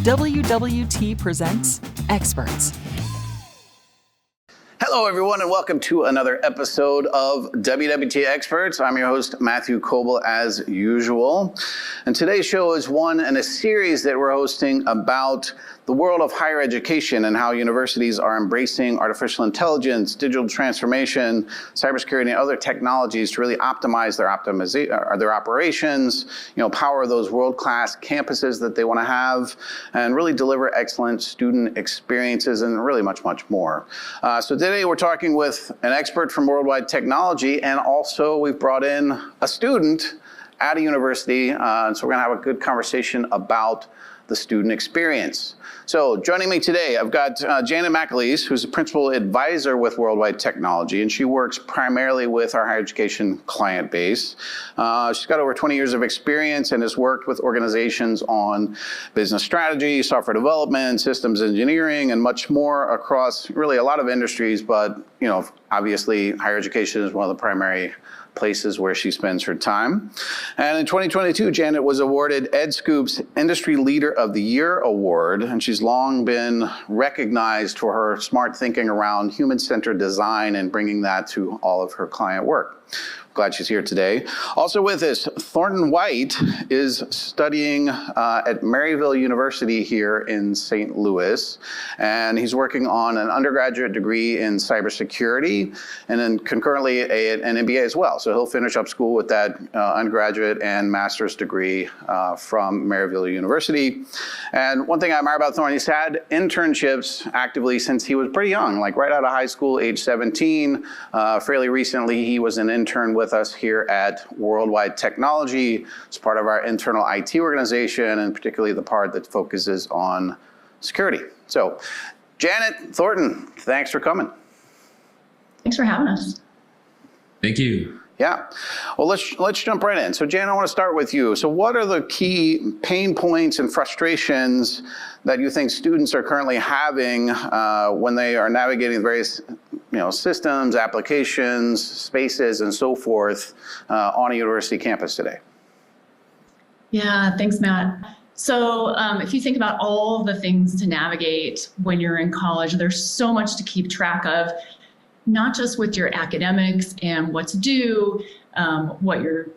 WWT presents Experts. Hello, everyone, and welcome to another episode of WWT Experts. I'm your host, Matthew Coble, as usual. And today's show is one in a series that we're hosting about the world of higher education and how universities are embracing artificial intelligence, digital transformation, cybersecurity, and other technologies to really optimize their operations, power those world-class campuses that they want to have, and really deliver excellent student experiences and really much, much more. So today we're talking with an expert from Worldwide Technology, and also we've brought in a student at a university, and so we're going to have a good conversation about the student experience. So joining me today, I've got Janet McIllece, who's a principal advisor with Worldwide Technology, and she works primarily with our higher education client base. She's got over 20 years of experience and has worked with organizations on business strategy, software development, systems engineering, and much more across really a lot of industries, but obviously higher education is one of the primary places where she spends her time. And in 2022, Janet was awarded EdScoop's Industry Leader of the Year award, and she's long been recognized for her smart thinking around human-centered design and bringing that to all of her client work. Glad she's here today. Also with us, Thornton White is studying at Maryville University here in St. Louis, and he's working on an undergraduate degree in cybersecurity, and then concurrently an MBA as well. So he'll finish up school with that undergraduate and master's degree from Maryville University. And one thing I admire about Thornton, he's had internships actively since he was pretty young, like right out of high school, age 17. Fairly recently, he was an intern with us here at Worldwide Technology as part of our internal IT organization, and particularly the part that focuses on security. So, Janet, Thornton, thanks for coming. Thanks for having us. Thank you. Yeah. Well, let's jump right in. So, Janet, I want to start with you. So what are the key pain points and frustrations that you think students are currently having when they are navigating various systems, applications, spaces, and so forth on a university campus today? Yeah, thanks, Matt. So if you think about all the things to navigate when you're in college, there's so much to keep track of, not just with your academics and what to do, what you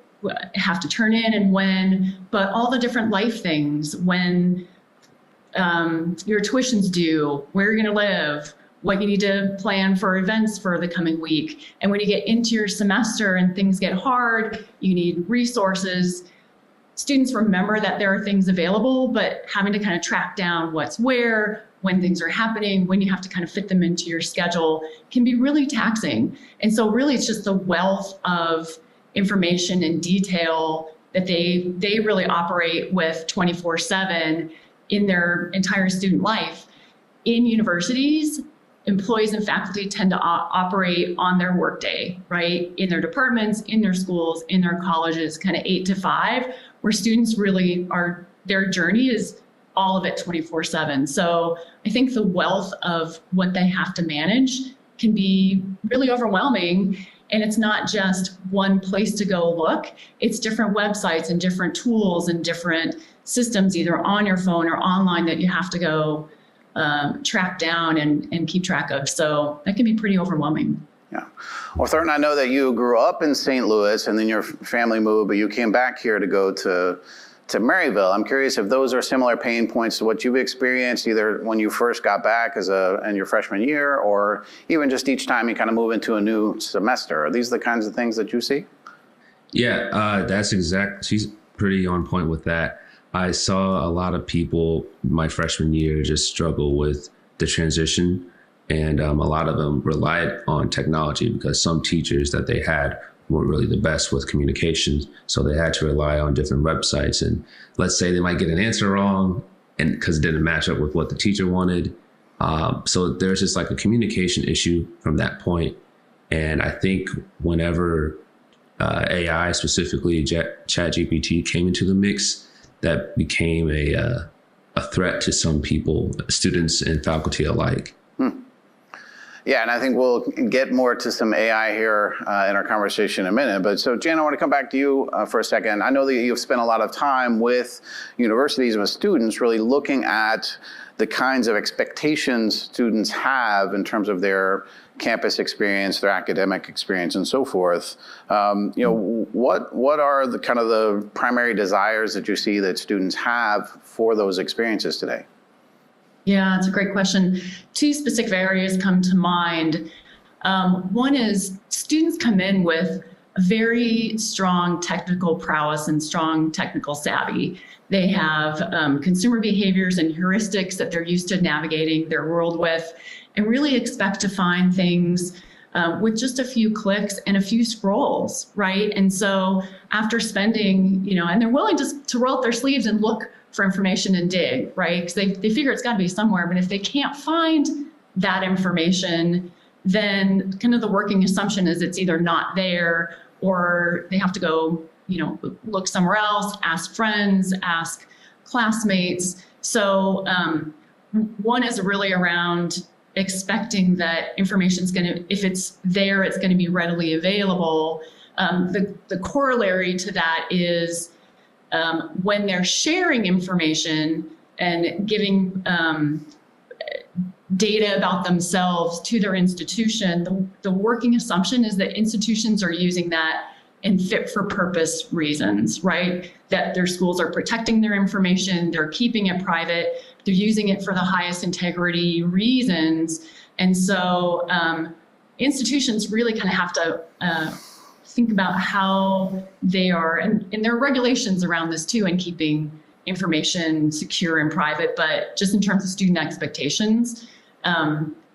have to turn in and when, but all the different life things, when your tuition's due, where you're going to live, what you need to plan for events for the coming week. And when you get into your semester and things get hard, you need resources. Students remember that there are things available, but having to kind of track down what's where, when things are happening, when you have to kind of fit them into your schedule can be really taxing. And so really it's just the wealth of information and detail that they really operate with 24/7 in their entire student life. In universities, employees and faculty tend to operate on their workday, right? In their departments, in their schools, in their colleges, kind of 8 to 5, where students really are, their journey is all of it 24/7. So I think the wealth of what they have to manage can be really overwhelming. And it's not just one place to go look, it's different websites and different tools and different systems, either on your phone or online, that you have to go track down and keep track of. So that can be pretty overwhelming. Yeah. Well, Thornton, I know that you grew up in St. Louis and then your family moved, but you came back here to go to Maryville. I'm curious if those are similar pain points to what you've experienced, either when you first got back in your freshman year, or even just each time you kind of move into a new semester. Are these the kinds of things that you see? Yeah, she's pretty on point with that. I saw a lot of people my freshman year just struggle with the transition, and a lot of them relied on technology because some teachers that they had weren't really the best with communication, so they had to rely on different websites. And let's say they might get an answer wrong, and because it didn't match up with what the teacher wanted. So there's just like a communication issue from that point. And I think whenever AI, specifically ChatGPT, came into the mix, that became a threat to some people, students and faculty alike. Yeah, and I think we'll get more to some AI here in our conversation in a minute. But so, Jan, I want to come back to you for a second. I know that you've spent a lot of time with universities and with students really looking at the kinds of expectations students have in terms of their campus experience, their academic experience, and so forth. What are the kind of the primary desires that you see that students have for those experiences today? Yeah, it's a great question. Two specific areas come to mind. One is students come in with very strong technical prowess and strong technical savvy. They have consumer behaviors and heuristics that they're used to navigating their world with, and really expect to find things with just a few clicks and a few scrolls, right? And so after spending, and they're willing to roll up their sleeves and look for information and dig, right? Because they figure it's got to be somewhere, but if they can't find that information, then kind of the working assumption is it's either not there or they have to go, look somewhere else, ask friends, ask classmates. So one is really around expecting that information is going to, if it's there, it's going to be readily available. The corollary to that is when they're sharing information and giving data about themselves to their institution, the working assumption is that institutions are using that in fit for purpose reasons, right? That their schools are protecting their information, they're keeping it private, they're using it for the highest integrity reasons. And so institutions really kind of have to think about how they are, and there are regulations around this too, and keeping information secure and private, but just in terms of student expectations,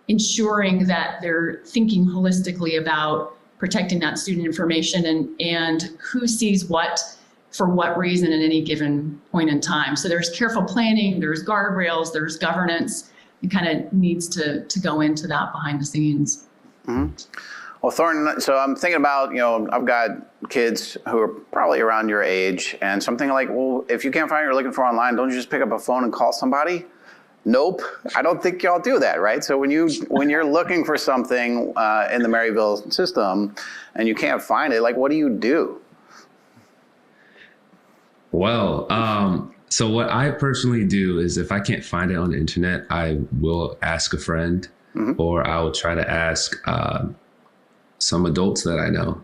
ensuring that they're thinking holistically about protecting that student information and who sees what for what reason at any given point in time. So there's careful planning, there's guardrails, there's governance. It kind of needs to go into that behind the scenes. Mm-hmm. Well, Thornton, so I'm thinking about, I've got kids who are probably around your age, and something like, well, if you can't find what you're looking for online, don't you just pick up a phone and call somebody? Nope, I don't think y'all do that, right? So when you're looking for something in the Maryville system and you can't find it, like, what do you do? Well, so what I personally do is if I can't find it on the internet, I will ask a friend, or I will try to ask some adults that I know.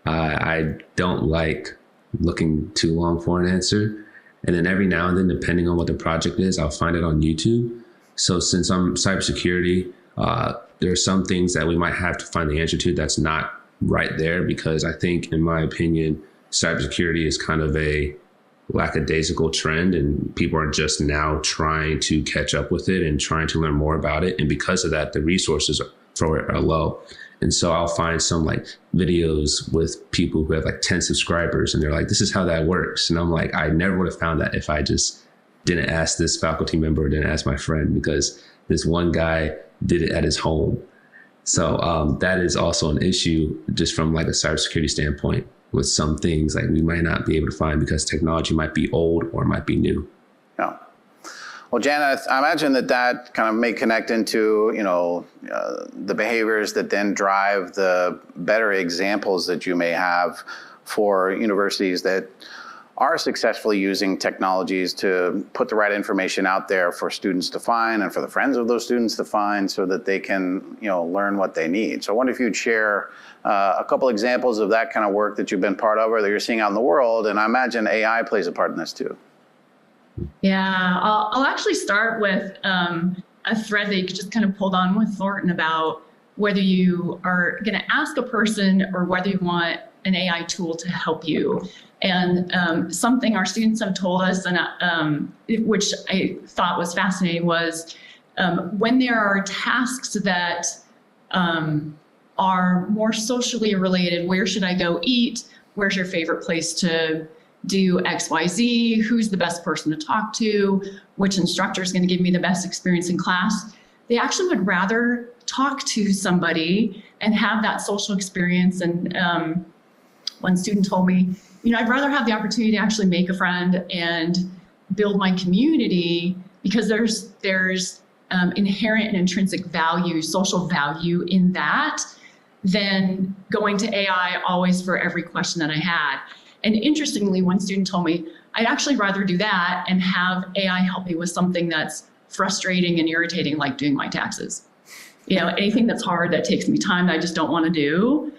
I don't like looking too long for an answer. And then every now and then, depending on what the project is, I'll find it on YouTube. So since I'm cybersecurity, there are some things that we might have to find the answer to that's not right there, because I think, in my opinion, cybersecurity is kind of a lackadaisical trend, and people are just now trying to catch up with it and trying to learn more about it. And because of that, the resources for it are low. And so I'll find some like videos with people who have like 10 subscribers, and they're like, this is how that works. And I'm like, I never would have found that if I just didn't ask this faculty member or didn't ask my friend, because this one guy did it at his home. So that is also an issue just from like a cybersecurity standpoint, with some things like we might not be able to find because technology might be old or might be new. Yeah. Well, Janet, I imagine that kind of may connect into, the behaviors that then drive the better examples that you may have for universities that are successfully using technologies to put the right information out there for students to find and for the friends of those students to find, so that they can, learn what they need. So I wonder if you'd share a couple examples of that kind of work that you've been part of or that you're seeing out in the world. And I imagine AI plays a part in this too. Yeah, I'll actually start with a thread that you just kind of pulled on with Thornton about whether you are going to ask a person or whether you want an AI tool to help you. And something our students have told us, and which I thought was fascinating, was when there are tasks that are more socially related, where should I go eat? Where's your favorite place to do XYZ? Who's the best person to talk to? Which instructor is going to give me the best experience in class? They actually would rather talk to somebody and have that social experience. And one student told me, I'd rather have the opportunity to actually make a friend and build my community, because there's inherent and intrinsic value, social value in that, than going to AI always for every question that I had. And interestingly, one student told me, I'd actually rather do that and have AI help me with something that's frustrating and irritating, like doing my taxes. Anything that's hard, that takes me time, that I just don't want to do.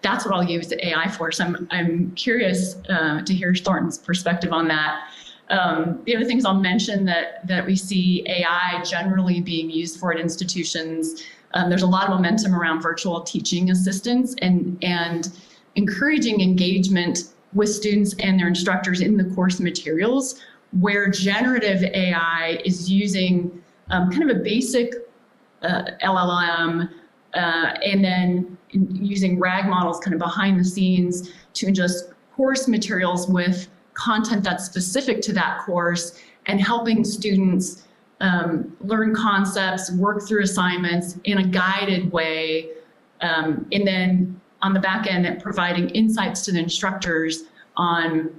That's what I'll use the AI for. So I'm curious to hear Thornton's perspective on that. The other things I'll mention that we see AI generally being used for at institutions. There's a lot of momentum around virtual teaching assistants and encouraging engagement with students and their instructors in the course materials, where generative AI is using kind of a basic LLM and then using RAG models kind of behind the scenes to ingest course materials with content that's specific to that course and helping students learn concepts, work through assignments in a guided way, and then on the back end, providing insights to the instructors on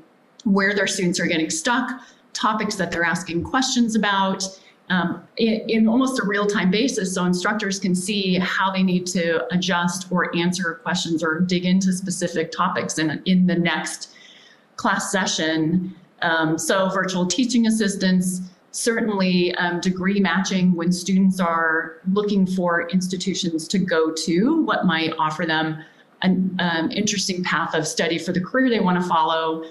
where their students are getting stuck, topics that they're asking questions about, in almost a real-time basis, so instructors can see how they need to adjust or answer questions or dig into specific topics in the next class session. So virtual teaching assistants, certainly degree matching when students are looking for institutions to go to, what might offer them an interesting path of study for the career they want to follow,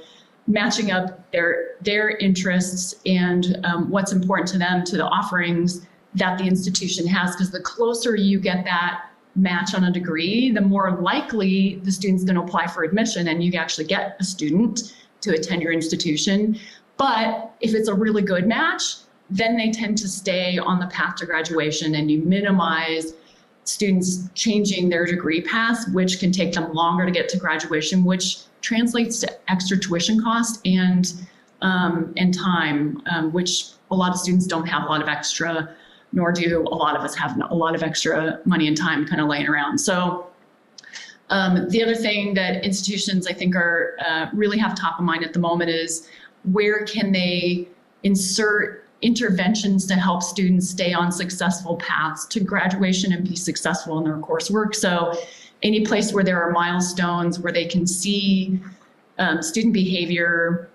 matching up their interests and what's important to them to the offerings that the institution has. Because the closer you get that match on a degree, the more likely the student's going to apply for admission and you actually get a student to attend your institution. But if it's a really good match, then they tend to stay on the path to graduation, and you minimize students changing their degree paths, which can take them longer to get to graduation, which translates to extra tuition cost and time, which a lot of students don't have a lot of extra, nor do a lot of us have a lot of extra money and time kind of laying around. So the other thing that institutions, I think, are really have top of mind at the moment is where can they insert interventions to help students stay on successful paths to graduation and be successful in their coursework. So any place where there are milestones where they can see student behavior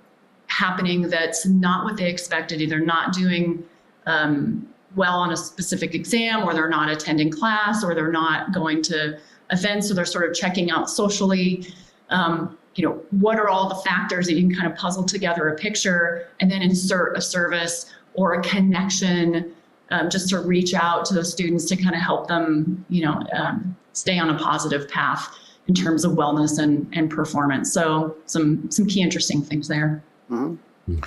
happening that's not what they expected, either not doing well on a specific exam, or they're not attending class, or they're not going to events, so they're sort of checking out socially. What are all the factors that you can kind of puzzle together a picture and then insert a service or a connection just to reach out to those students to kind of help them, stay on a positive path in terms of wellness and performance. So some key interesting things there. Mm-hmm.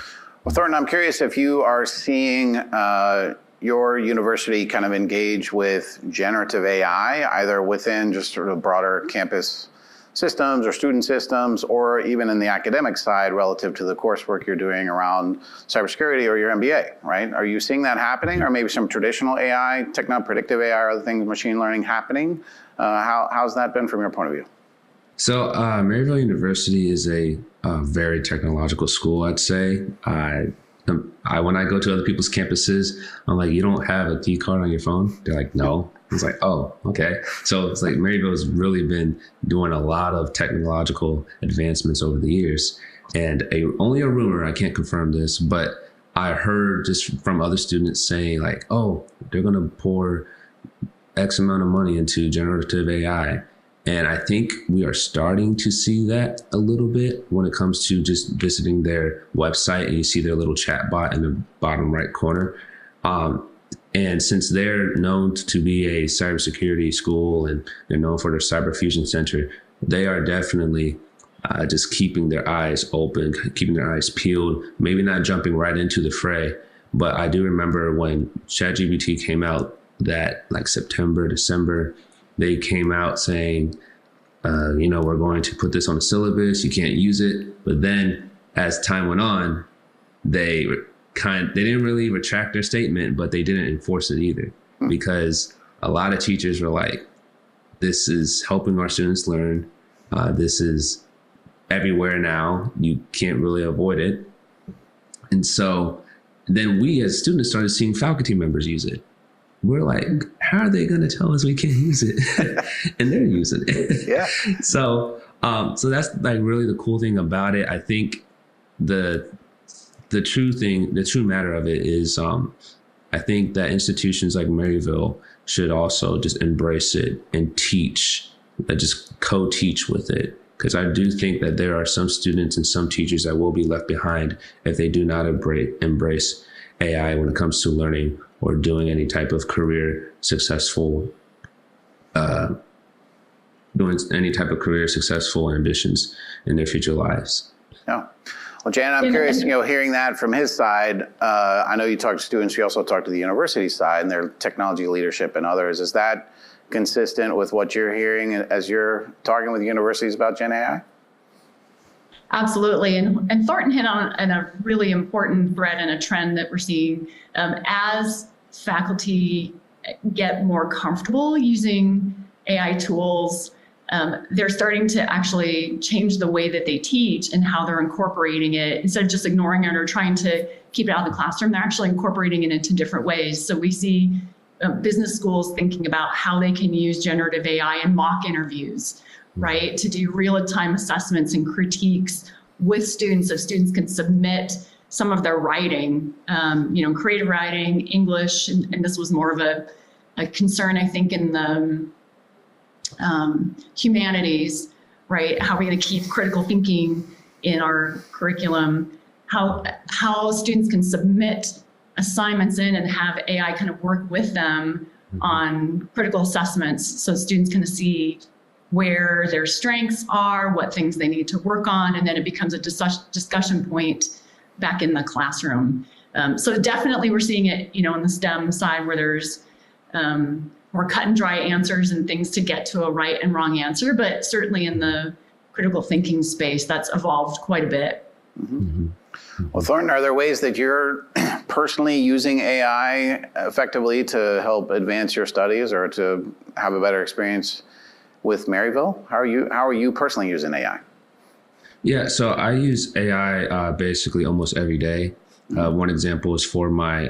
Well, Thornton, I'm curious if you are seeing your university kind of engage with generative AI, either within just sort of broader campus systems or student systems, or even in the academic side relative to the coursework you're doing around cybersecurity or your MBA, right? Are you seeing that happening, or maybe some traditional AI, predictive AI, or other things, machine learning happening? How's that been from your point of view? So Maryville University is a very technological school, I'd say. When I go to other people's campuses, I'm like, you don't have a key card on your phone? They're like, no. It's like, oh, okay. So it's like Maryville's really been doing a lot of technological advancements over the years. And only a rumor, I can't confirm this, but I heard just from other students saying like, oh, they're going to pour X amount of money into generative AI. And I think we are starting to see that a little bit when it comes to just visiting their website and you see their little chat bot in the bottom right corner. And since they're known to be a cybersecurity school and they're known for their Cyber Fusion Center, they are definitely just keeping their eyes open, keeping their eyes peeled, maybe not jumping right into the fray. But I do remember when ChatGPT came out, that like September, December, they came out saying, we're going to put this on the syllabus, you can't use it. But then as time went on, they didn't really retract their statement, but they didn't enforce it either, because a lot of teachers were like, this is helping our students learn. This is everywhere now. You can't really avoid it. And so then we as students started seeing faculty members use it. we're like, how are they going to tell us we can't use it? And they're using it. Yeah. So that's like really the cool thing about it. I think the true matter of it is, I think that institutions like Maryville should also just embrace it and teach, just co-teach with it. Because I do think that there are some students and some teachers that will be left behind if they do not embrace AI when it comes to learning or doing any type of doing any type of career successful ambitions in their future lives. Yeah. Well, Janet, I'm curious, hearing that from his side, I know you talk to students, you also talk to the university side and their technology leadership and others. Is that consistent with what you're hearing as you're talking with universities about Gen AI? Absolutely. And Thornton hit on a really important thread and a trend that we're seeing as faculty get more comfortable using AI tools. They're starting to actually change the way that they teach and how they're incorporating it. Instead of just ignoring it or trying to keep it out of the classroom, they're actually incorporating it into different ways. So we see business schools thinking about how they can use generative AI in mock interviews, right? To do real-time assessments and critiques with students so students can submit some of their writing, creative writing, English, and this was more of a concern, I think, in the humanities, right? How are we going to keep critical thinking in our curriculum? How students can submit assignments in and have AI kind of work with them on critical assessments so students can see where their strengths are, what things they need to work on, and then it becomes a discussion point back in the classroom. So definitely we're seeing it, on the STEM side where there's more cut and dry answers and things to get to a right and wrong answer, but certainly in the critical thinking space, that's evolved quite a bit. Mm-hmm. Well, Thornton, are there ways that you're personally using AI effectively to help advance your studies or to have a better experience with Maryville? How are you personally using AI? Yeah, so I use AI basically almost every day. One example is for my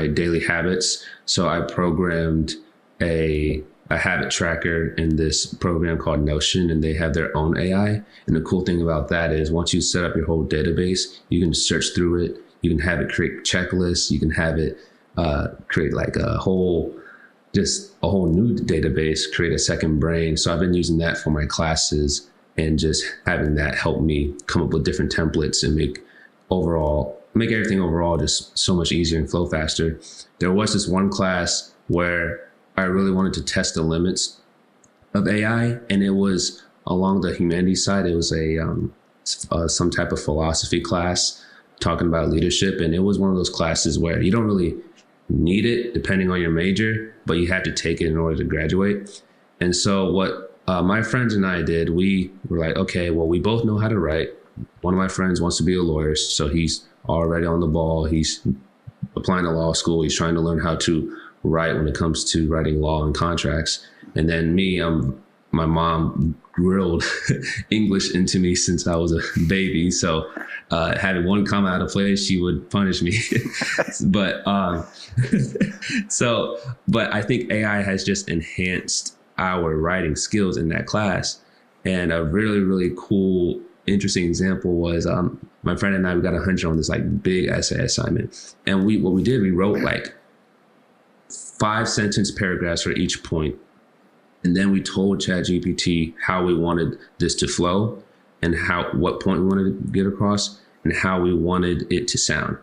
daily habits. So I programmed a habit tracker in this program called Notion, and they have their own AI. And the cool thing about that is once you set up your whole database, you can search through it. You can have it create checklists. You can have it create like a whole new database, create a second brain. So I've been using that for my classes and just having that help me come up with different templates and make everything overall just so much easier and flow faster. There was this one class where I really wanted to test the limits of AI, and it was along the humanities side. It was some type of philosophy class talking about leadership, and it was one of those classes where you don't really need it depending on your major, but you have to take it in order to graduate. And so what my friends and I did, we were like, okay, well, we both know how to write. One of my friends wants to be a lawyer, so he's already on the ball. He's applying to law school. He's trying to learn how to write when it comes to writing law and contracts. And then me, my mom drilled English into me since I was a baby. So having one comma out of place, she would punish me. But I think AI has just enhanced our writing skills in that class. And a really, really cool, interesting example was my friend and I, we got 100 on this like big essay assignment. And we wrote like 5-sentence paragraphs for each point. And then we told ChatGPT how we wanted this to flow and what point we wanted to get across and how we wanted it to sound.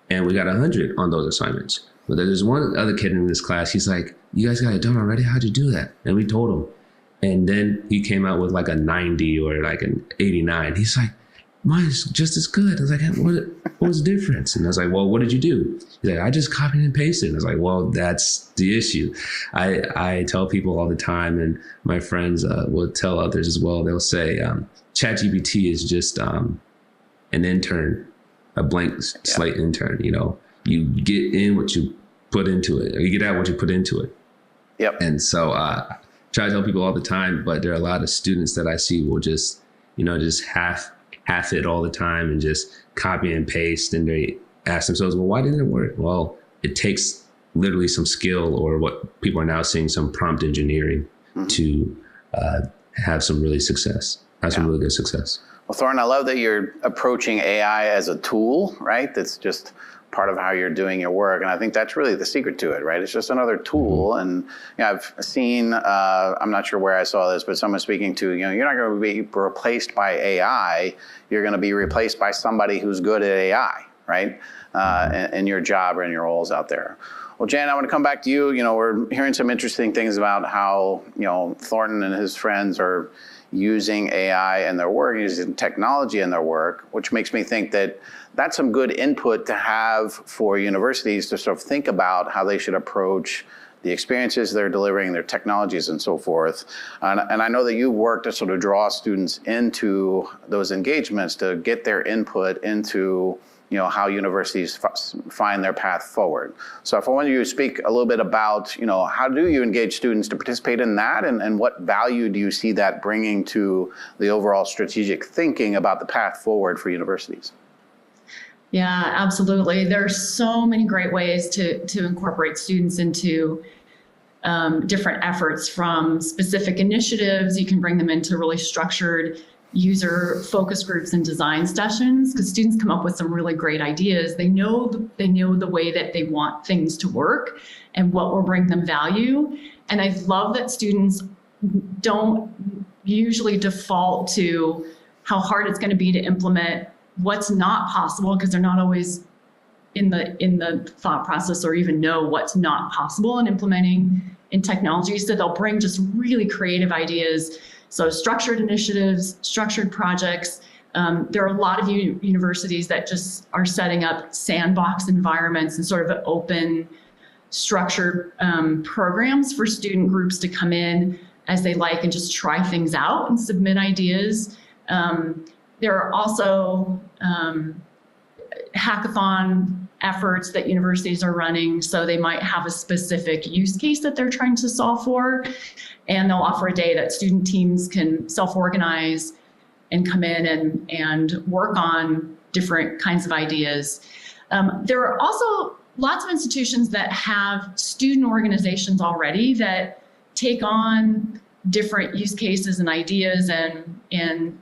And we got 100 on those assignments. But there's one other kid in this class. He's like, you guys got it done already? How'd you do that? And we told him. And then he came out with like a 90 or like an 89. He's like, mine's just as good. I was like, what was the difference? And I was like, well, what did you do? He's like, I just copied and pasted. And I was like, well, that's the issue. I tell people all the time, and my friends will tell others as well. They'll say, ChatGPT is just an intern, a blank slate intern. You get in what you put into it, or you get out what you put into it. Yep. And so try to tell people all the time, but there are a lot of students that I see will just half it all the time and just copy and paste, and they ask themselves, well, why didn't it work? Well, it takes literally some skill, or what people are now seeing, some prompt engineering to have some really good success. Well, Thornton, I love that you're approaching AI as a tool, right? That's just part of how you're doing your work. And I think that's really the secret to it, right? It's just another tool. And I've seen, I'm not sure where I saw this, but someone speaking to, you're not going to be replaced by AI. You're going to be replaced by somebody who's good at AI, right? In your job or in your roles out there. Well, Janet, I want to come back to you. We're hearing some interesting things about how, Thornton and his friends are using AI in their work, using technology in their work, which makes me think that that's some good input to have for universities to sort of think about how they should approach the experiences they're delivering, their technologies and so forth. And I know that you've worked to sort of draw students into those engagements to get their input into how universities find their path forward. So if I want you to speak a little bit about, how do you engage students to participate in that, and what value do you see that bringing to the overall strategic thinking about the path forward for universities? Yeah, absolutely. There are so many great ways to incorporate students into different efforts, from specific initiatives. You can bring them into really structured user focus groups and design sessions, because students come up with some really great ideas. They know the way that they want things to work and what will bring them value. And I love that students don't usually default to how hard it's going to be to implement what's not possible, because they're not always in the thought process or even know what's not possible in implementing in technology. So they'll bring just really creative ideas. So structured initiatives, structured projects. There are a lot of universities that just are setting up sandbox environments and sort of open, structured programs for student groups to come in as they like and just try things out and submit ideas. There are also hackathon efforts that universities are running. So they might have a specific use case that they're trying to solve for, and they'll offer a day that student teams can self-organize and come in and work on different kinds of ideas. There are also lots of institutions that have student organizations already that take on different use cases and ideas and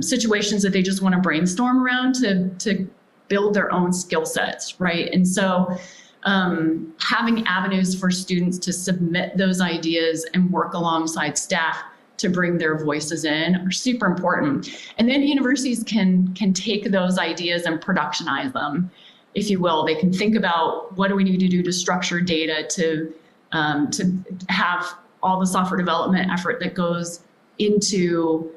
situations that they just want to brainstorm around to build their own skill sets, right? And so having avenues for students to submit those ideas and work alongside staff to bring their voices in are super important. And then universities can take those ideas and productionize them, if you will. They can think about, what do we need to do to structure data to have all the software development effort that goes into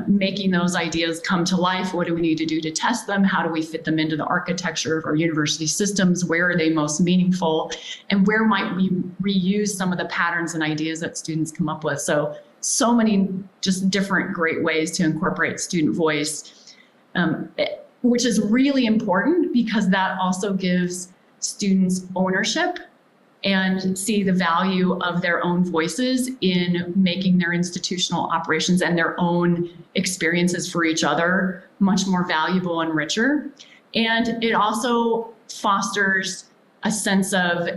making those ideas come to life. What do we need to do to test them? How do we fit them into the architecture of our university systems? Where are they most meaningful? And where might we reuse some of the patterns and ideas that students come up with? So many just different great ways to incorporate student voice, which is really important, because that also gives students ownership and see the value of their own voices in making their institutional operations and their own experiences for each other much more valuable and richer. And it also fosters a sense of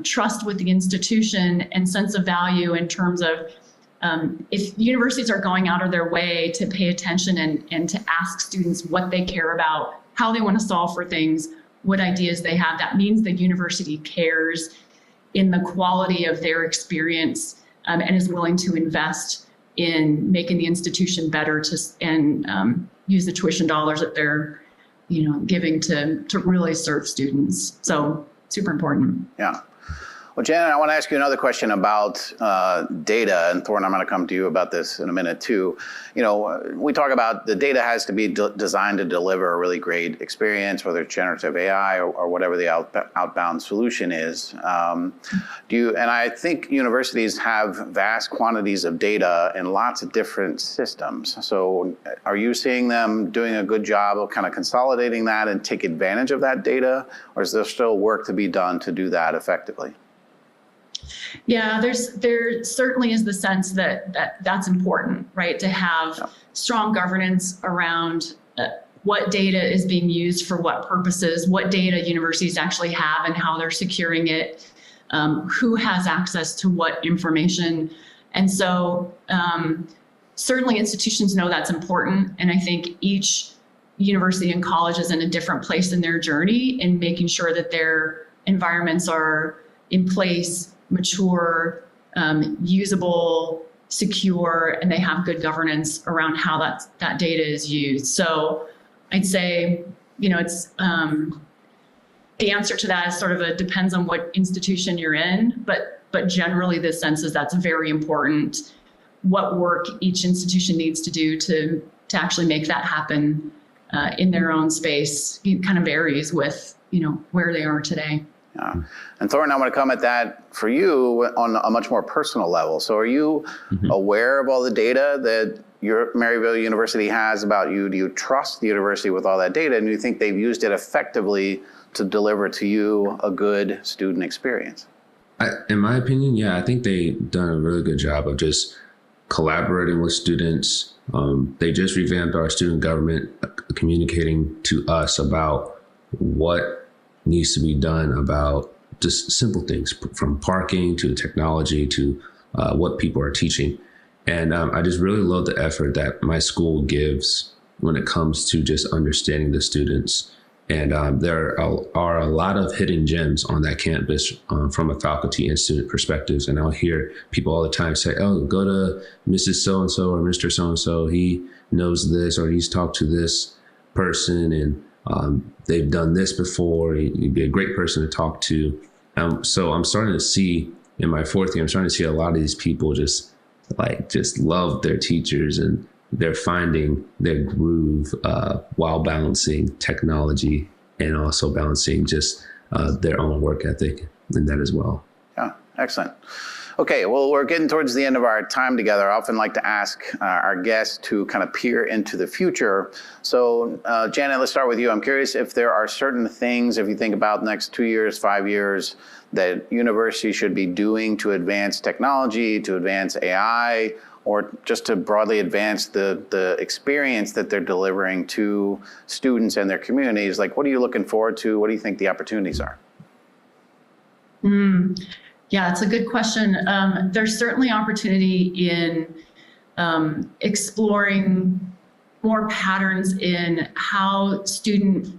trust with the institution and sense of value in terms of if universities are going out of their way to pay attention and to ask students what they care about, how they want to solve for things, what ideas they have, that means the university cares in the quality of their experience and is willing to invest in making the institution better and use the tuition dollars that they're giving to really serve students. So super important. Yeah. Well, Janet, I want to ask you another question about data, and Thornton, I'm going to come to you about this in a minute too. We talk about the data has to be designed to deliver a really great experience, whether it's generative AI or whatever the outbound solution is. And I think universities have vast quantities of data in lots of different systems. So are you seeing them doing a good job of kind of consolidating that and take advantage of that data, or is there still work to be done to do that effectively? Yeah, there certainly is the sense that's important, right? To have strong governance around what data is being used for what purposes, what data universities actually have and how they're securing it. who has access to what information. And so certainly institutions know that's important. And I think each university and college is in a different place in their journey in making sure that their environments are in place, mature, usable, secure, and they have good governance around how that data is used. So I'd say, it's the answer to that is sort of depends on what institution you're in, but generally the sense is that's very important. What work each institution needs to do to actually make that happen in their own space, it kind of varies with where they are today. Yeah. And Thornton, I want to come at that for you on a much more personal level. So are you aware of all the data that your Maryville University has about you? Do you trust the university with all that data? And do you think they've used it effectively to deliver to you a good student experience? In my opinion, yeah, I think they've done a really good job of just collaborating with students. They just revamped our student government, communicating to us about what needs to be done about just simple things from parking to technology to what people are teaching. And I just really love the effort that my school gives when it comes to just understanding the students. And there are a lot of hidden gems on that campus from a faculty and student perspectives. And I'll hear people all the time say, oh, go to Mrs. So-and-so or Mr. So-and-so. He knows this, or he's talked to this person, and they've done this before. He'd be a great person to talk to. So I'm starting to see in my fourth year, I'm starting to see a lot of these people just love their teachers, and they're finding their groove while balancing technology and also balancing just their own work ethic in that as well. Yeah, excellent. Okay, well, we're getting towards the end of our time together. I often like to ask our guests to kind of peer into the future. So, Janet, let's start with you. I'm curious if there are certain things, if you think about the next 2 years, 5 years, that universities should be doing to advance technology, to advance AI, or just to broadly advance the experience that they're delivering to students and their communities. Like, what are you looking forward to? What do you think the opportunities are? Yeah, it's a good question. There's certainly opportunity in exploring more patterns in how student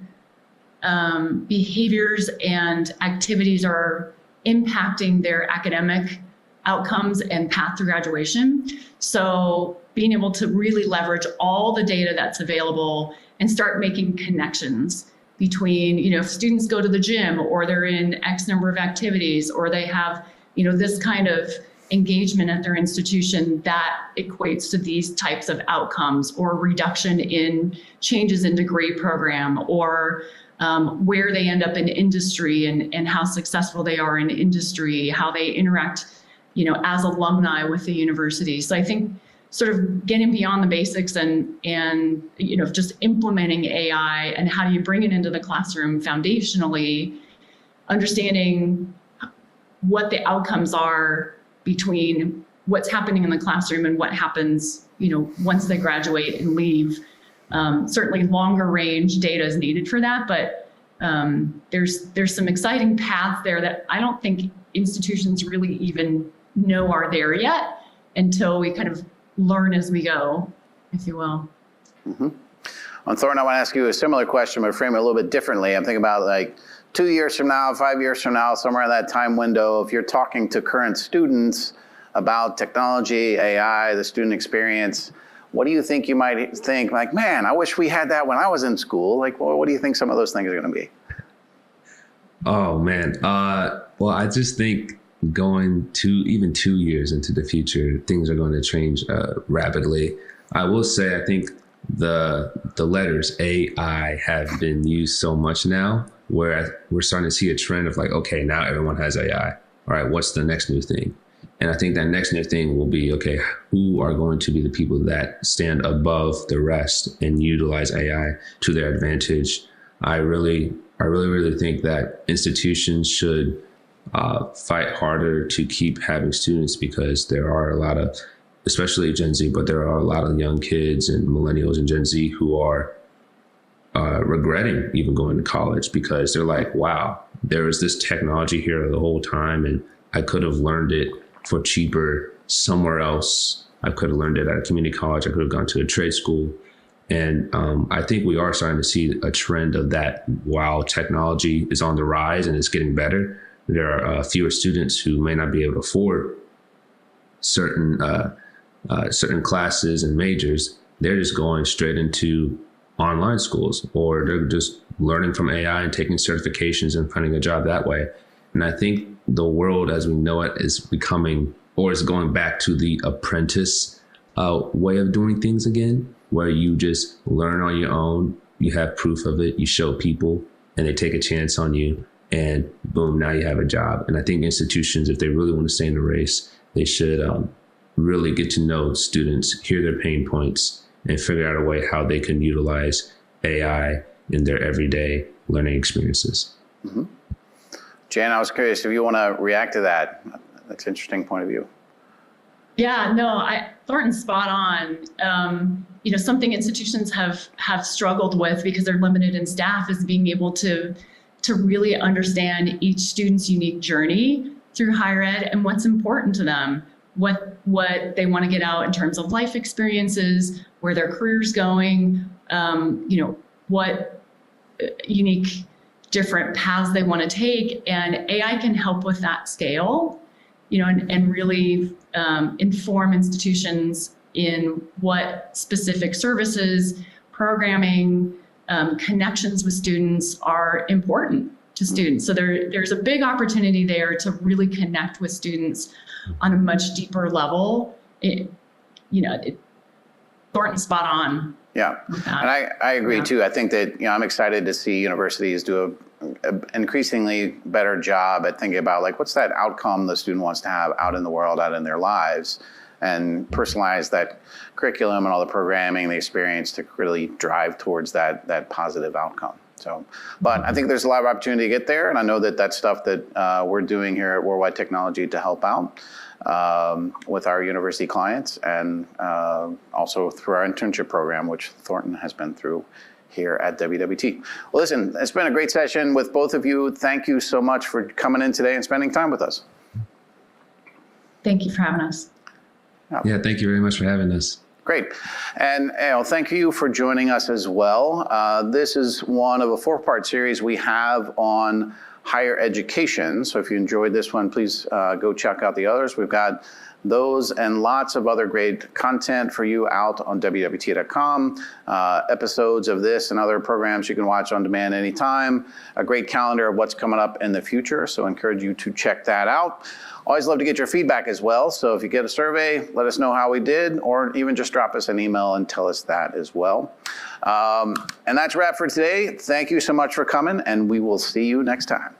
behaviors and activities are impacting their academic outcomes and path to graduation. So being able to really leverage all the data that's available and start making connections between, if students go to the gym or they're in X number of activities or they have, this kind of engagement at their institution that equates to these types of outcomes, or reduction in changes in degree program, or where they end up in industry and how successful they are in industry, how they interact, as alumni with the university. So I think sort of getting beyond the basics and just implementing AI and how do you bring it into the classroom foundationally, understanding what the outcomes are between what's happening in the classroom and what happens, once they graduate and leave. Certainly longer range data is needed for that, but there's some exciting paths there that I don't think institutions really even know are there yet until we kind of learn as we go, if you will. Mm-hmm. On Thornton, I want to ask you a similar question, but frame it a little bit differently. I'm thinking about like 2 years from now, 5 years from now, somewhere in that time window, if you're talking to current students about technology, AI, the student experience, what do you think you might think like, man, I wish we had that when I was in school? Like, well, what do you think some of those things are going to be? Oh, man. Well, I just think going even 2 years into the future, things are going to change rapidly. I will say, I think the letters AI have been used so much now, where we're starting to see a trend of like, okay, now everyone has AI. All right, what's the next new thing? And I think that next new thing will be, okay, who are going to be the people that stand above the rest and utilize AI to their advantage? I really think that institutions should fight harder to keep having students, because there are a lot of, especially Gen Z, but there are a lot of young kids and millennials and Gen Z who are regretting even going to college because they're like, wow, there was this technology here the whole time, and I could have learned it for cheaper somewhere else. I could have learned it at a community college. I could have gone to a trade school. And I think we are starting to see a trend of that. While technology is on the rise and it's getting better, there are fewer students who may not be able to afford certain classes and majors. They're just going straight into online schools, or they're just learning from AI and taking certifications and finding a job that way. And I think the world as we know it is becoming, or is going back to the apprentice way of doing things again, where you just learn on your own, you have proof of it, you show people, and they take a chance on you, and boom, now you have a job. And I think institutions, if they really want to stay in the race, they should really get to know students, hear their pain points, and figure out a way how they can utilize AI in their everyday learning experiences. Mm-hmm. Jan, I was curious if you want to react to that. That's an interesting point of view. Yeah, no, Thornton's spot on. Something institutions have struggled with because they're limited in staff is being able to really understand each student's unique journey through higher ed and what's important to them, what they want to get out in terms of life experiences, where their career's going, what unique different paths they want to take. And AI can help with that scale, and really inform institutions in what specific services, programming, connections with students are important to students. So there's a big opportunity there to really connect with students on a much deeper level. Thornton's spot on. Yeah, and I agree too. I think that, I'm excited to see universities do an increasingly better job at thinking about what's that outcome the student wants to have out in the world, out in their lives, and personalize that curriculum and all the programming, the experience to really drive towards that positive outcome. So, but I think there's a lot of opportunity to get there, and I know that that's stuff that we're doing here at Worldwide Technology to help out with our university clients, and also through our internship program, which Thornton has been through here at WWT. Well, listen, it's been a great session with both of you. Thank you so much for coming in today and spending time with us. Thank you for having us. Yeah, thank you very much for having us. Great. And thank you for joining us as well. This is one of a 4-part series we have on higher education. So if you enjoyed this one, please go check out the others. We've got those and lots of other great content for you out on WWT.com. Episodes of this and other programs you can watch on demand anytime. A great calendar of what's coming up in the future. So I encourage you to check that out. Always love to get your feedback as well. So if you get a survey, let us know how we did, or even just drop us an email and tell us that as well. And that's a wrap for today. Thank you so much for coming, and we will see you next time.